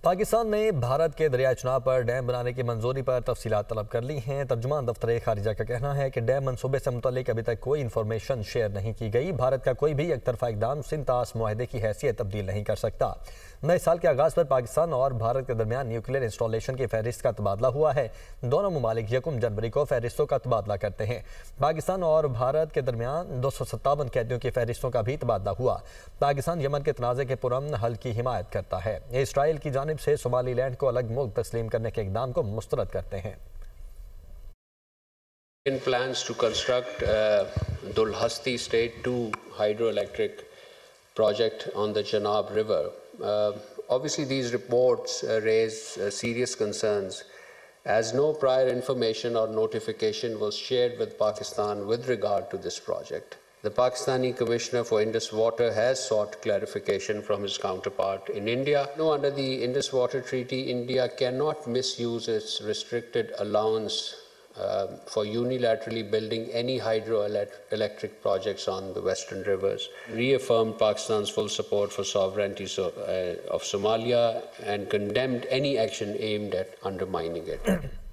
पाकिस्तान ने भारत के दरियाई चुनाव पर डैम बनाने की मंजूरी पर तफसीलात तलब कर ली हैं। तर्जुमान दफ्तर खारिजा का कहना है कि डैम मनसूबे से मुतल्लिक अभी तक कोई इन्फॉर्मेशन शेयर नहीं की गई। भारत का कोई भी एक तरफा इकदाम सिंतास मुआहदे की हैसियत तब्दील नहीं कर सकता। नए साल के आगाज़ पर पाकिस्तान और भारत के दरमियान न्यूक्लियर इंस्टॉलेशन की फहरिस्त का तबादला हुआ है। दोनों ममालिक 1 जनवरी को फहरिस्तों का तबादला करते हैं। पाकिस्तान और भारत के दरमियान 257 कैदियों की फहरिस्तों का भी तबादला हुआ। पाकिस्तान यमन के तनाज़े के पुरअमन हल की हिमायत करता है। इसराइल की जानिब से सोमालीलैंड को अलग मुल्क तस्लीम करने के इक़दाम को मुस्तरद करते हैं। In plans to construct Dulhasti State 2 hydroelectric project on the Chenab River. Obviously, these reports raise serious concerns as no prior information or notification was shared with Pakistan with regard to this project. The Pakistani Commissioner for Indus Water has sought clarification from his counterpart in India. Under the Indus Water Treaty, India cannot misuse its restricted allowance for unilaterally building any hydroelectric projects on the western rivers. Reaffirmed Pakistan's full support for sovereignty of Somalia and condemned any action aimed at undermining it.